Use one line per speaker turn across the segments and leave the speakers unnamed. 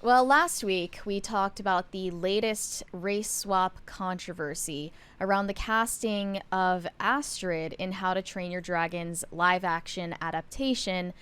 Well, last week we talked about the latest race swap controversy around the casting of Astrid in How to Train Your Dragon's live action adaptation.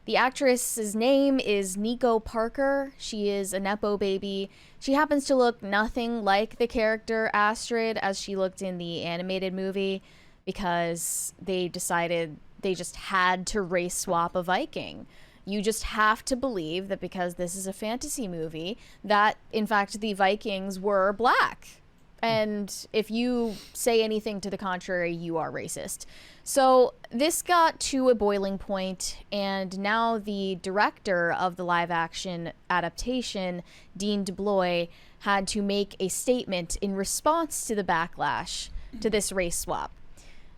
The actress's name is Nico Parker. She is a Nepo baby. She happens to look nothing like the character Astrid as she looked in the animated movie because they decided they just had to race swap a Viking. You just have to believe that because this is a fantasy movie, that in fact the Vikings were black. And if you say anything to the contrary, you are racist. So this got to a boiling point, and now the director of the live action adaptation, Dean DeBlois, had to make a statement in response to the backlash to this race swap.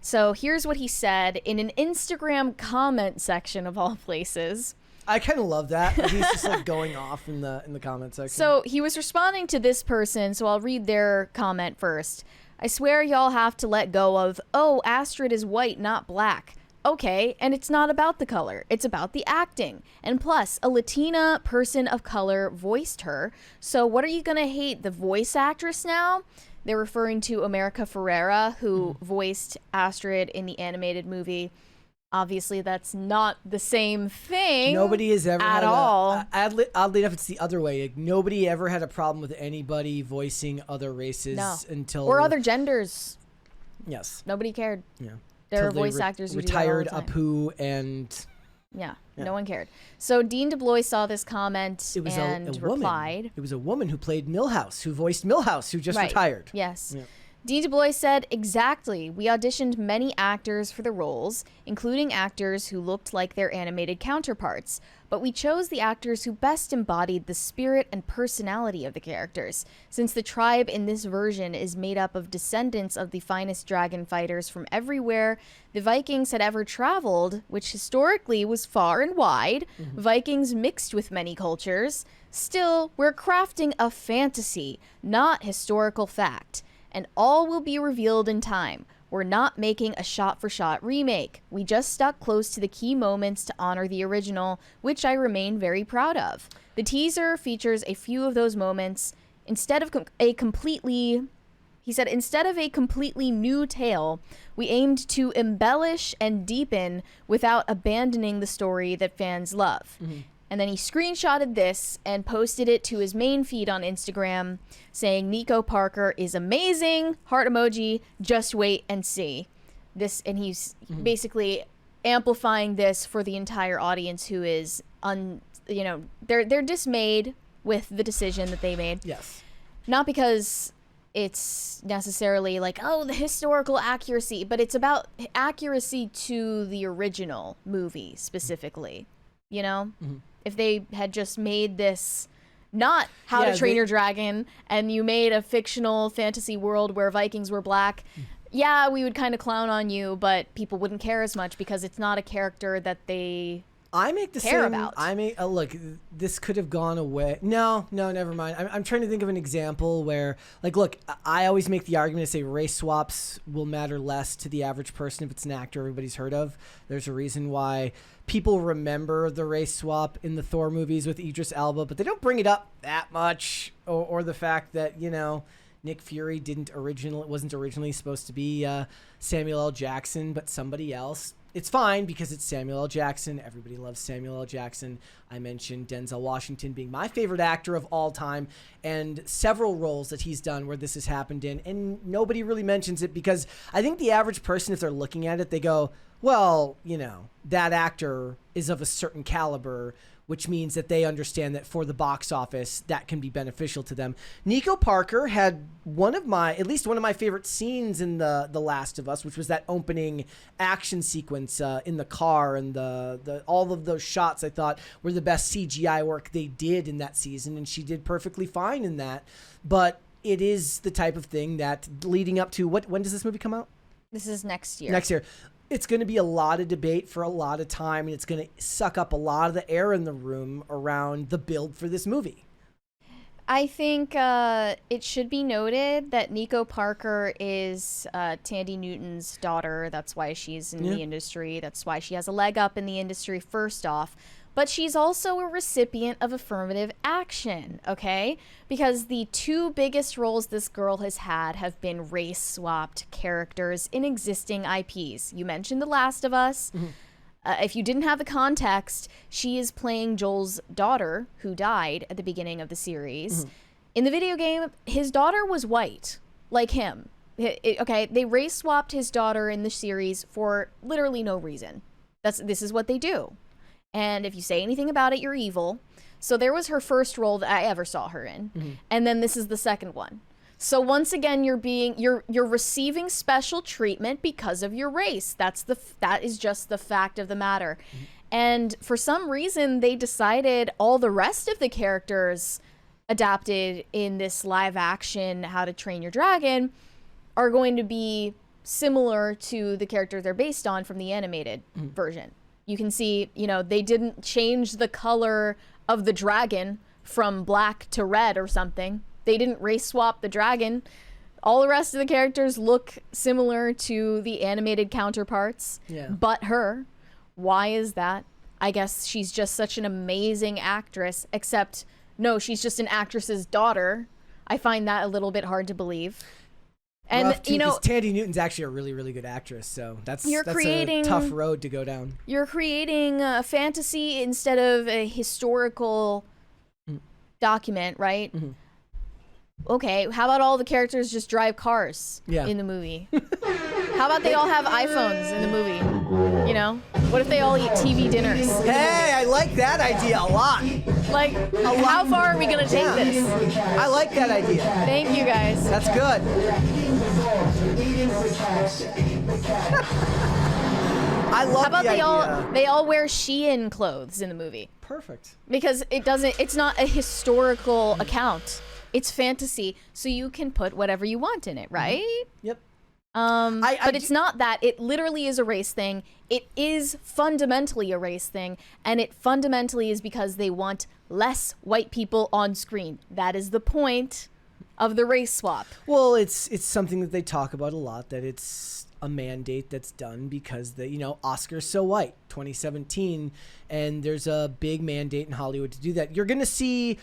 So here's what he said in an Instagram comment section of all places.
I kind of love that. He's just like going off in the comment section.
So he was responding to this person, so I'll read their comment first. I swear y'all have to let go of, oh, Astrid is white, not black. Okay, and it's not about the color. It's about the acting. And plus, a Latina person of color voiced her. So what are you going to hate, the voice actress now? They're referring to America Ferrera, who voiced Astrid in the animated movie. Obviously, that's not the same thing.
Nobody has ever
at
had
all.
Oddly enough, it's the other way. Like, nobody ever had a problem with anybody voicing other races until
or other genders.
Yes.
Nobody cared.
Yeah.
There are voice actors who
retired
do that all the time.
Apu and
yeah, no one cared. So Dean DeBlois saw this comment and replied.
Woman. It was a woman who played Milhouse, who voiced Milhouse, who just retired.
Yes.
Yeah.
Dean DeBlois said, exactly. We auditioned many actors for the roles, including actors who looked like their animated counterparts, but we chose the actors who best embodied the spirit and personality of the characters. Since the tribe in this version is made up of descendants of the finest dragon fighters from everywhere the Vikings had ever traveled, which historically was far and wide, Vikings mixed with many cultures, still, we're crafting a fantasy, not historical fact. And all will be revealed in time. We're not making a shot-for-shot remake. We just stuck close to the key moments to honor the original, which I remain very proud of. The teaser features a few of those moments. Instead of a completely new tale, we aimed to embellish and deepen without abandoning the story that fans love. And then he screenshotted this and posted it to his main feed on Instagram, saying Nico Parker is amazing, heart emoji, just wait and see. This, and he's basically amplifying this for the entire audience who is they're dismayed with the decision that they made.
Yes.
Not because it's necessarily like, oh, the historical accuracy, but it's about accuracy to the original movie specifically, you know? If they had just made this not How to Train Your Dragon and you made a fictional fantasy world where Vikings were black, yeah, we would kind of clown on you, but people wouldn't care as much because it's not a character that they care about.
Look, this could have gone away. No, never mind. I'm trying to think of an example where, like, look, I always make the argument to say race swaps will matter less to the average person if it's an actor everybody's heard of. There's a reason why people remember the race swap in the Thor movies with Idris Elba, but they don't bring it up that much, or the fact that, Nick Fury wasn't originally supposed to be Samuel L. Jackson, but somebody else. It's fine because it's Samuel L. Jackson. Everybody loves Samuel L. Jackson. I mentioned Denzel Washington being my favorite actor of all time, and several roles that he's done where this has happened in, and nobody really mentions it because I think the average person, if they're looking at it, they go, well, that actor is of a certain caliber, which means that they understand that for the box office, that can be beneficial to them. Nico Parker had at least one of my favorite scenes in The Last of Us, which was that opening action sequence in the car, and all of those shots I thought were the best CGI work they did in that season, and she did perfectly fine in that. But it is the type of thing that leading up to when does this movie come out?
This is next year.
Next year. It's going to be a lot of debate for a lot of time, and it's going to suck up a lot of the air in the room around the build for this movie.
I think it should be noted that Nico Parker is Tandy Newton's daughter. That's why she's in the industry. That's why she has a leg up in the industry, first off. but she's also a recipient of affirmative action, okay? Because the two biggest roles this girl has had have been race-swapped characters in existing IPs. You mentioned The Last of Us. If you didn't have the context, she is playing Joel's daughter, who died at the beginning of the series. In the video game, his daughter was white, like him. Okay, they race-swapped his daughter in the series for literally no reason. This is what they do. And if you say anything about it, you're evil. So there was her first role that I ever saw her in. And then this is the second one. So once again, you're receiving special treatment because of your race. That is just the fact of the matter. And for some reason, they decided all the rest of the characters adapted in this live action How to Train Your Dragon are going to be similar to the characters they're based on from the animated version. You can see, they didn't change the color of the dragon from black to red or something. They didn't race swap the dragon. All the rest of the characters look similar to the animated counterparts, but her. Why is that? I guess she's just such an amazing actress, except, no, she's just an actress's daughter. I find that a little bit hard to believe. And
rough too, 'cause Tandy Newton's actually a really, really good actress, so that's a tough road to go down.
You're creating a fantasy instead of a historical document, right? Okay, how about all the characters just drive cars in the movie? How about they all have iPhones in the movie? What if they all eat TV dinners?
Hey, I like that idea a lot.
Like, how far are we gonna take this?
I like that idea.
Thank you, guys.
That's good. I love. How
about they all wear Shein clothes in the movie?
Perfect.
Because it's not a historical account. It's fantasy, so you can put whatever you want in it, right?
Yep.
But it's not that. It literally is a race thing. It is fundamentally a race thing, and it fundamentally is because they want less white people on screen. That is the point of the race swap.
Well, it's something that they talk about a lot, that it's a mandate that's done because Oscar's so white, 2017, and there's a big mandate in Hollywood to do that. You're going to see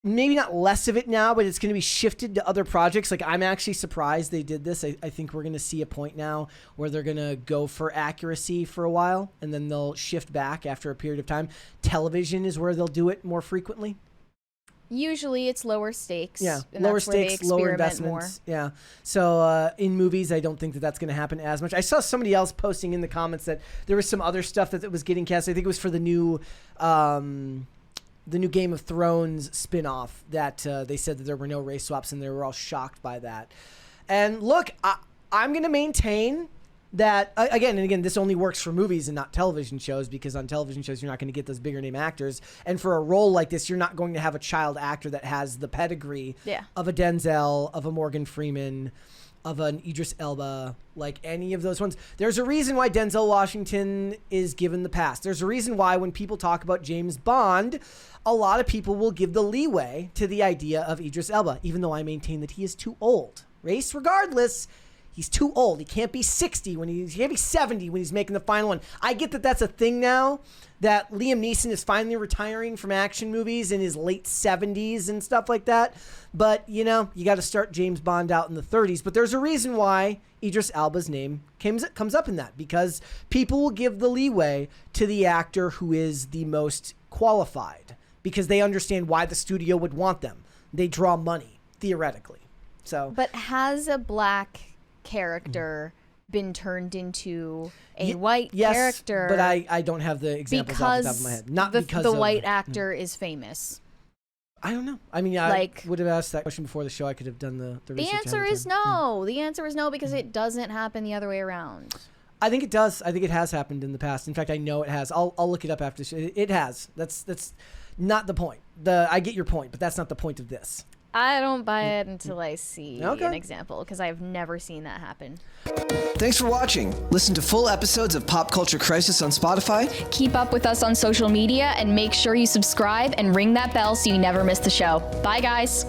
maybe not less of it now, but it's going to be shifted to other projects. Like, I'm actually surprised they did this. I think we're going to see a point now where they're going to go for accuracy for a while, and then they'll shift back after a period of time. Television is where they'll do it more frequently.
Usually it's lower stakes.
Yeah,
and
lower
that's where they
stakes, lower
experiment
investments.
more.
Yeah. So in movies, I don't think that that's going to happen as much. I saw somebody else posting in the comments that there was some other stuff that was getting cast. I think it was for the new Game of Thrones spin-off that they said that there were no race swaps, and they were all shocked by that. And look, I'm going to maintain that, again, this only works for movies and not television shows, because on television shows, you're not going to get those bigger name actors. And for a role like this, you're not going to have a child actor that has the pedigree of a Denzel, of a Morgan Freeman, of an Idris Elba, like any of those ones. There's a reason why Denzel Washington is given the pass. There's a reason why when people talk about James Bond, a lot of people will give the leeway to the idea of Idris Elba, even though I maintain that he is too old. Race regardless, he's too old. He can't be 60 he can't be 70 when he's making the final one. I get that that's a thing now, that Liam Neeson is finally retiring from action movies in his late 70s and stuff like that. But, you got to start James Bond out in the 30s. But there's a reason why Idris Elba's name comes up in that, because people will give the leeway to the actor who is the most qualified, because they understand why the studio would want them. They draw money, theoretically. So,
but has a black character been turned into a white character?
But I don't have the examples off the top of my head. Not because
the white actor is famous.
I don't know. I mean, I would have asked that question before the show. I could have done the research.
The answer is no. The answer is no, because it doesn't happen the other way around.
I think it does. I think it has happened in the past. In fact, I know it has. I'll look it up after the show. It has. That's not the point. I get your point, but that's not the point of this.
I don't buy it until I see an example, because I've never seen that happen.
Thanks for watching. Listen to full episodes of Pop Culture Crisis on Spotify.
Keep up with us on social media, and make sure you subscribe and ring that bell so you never miss the show. Bye, guys.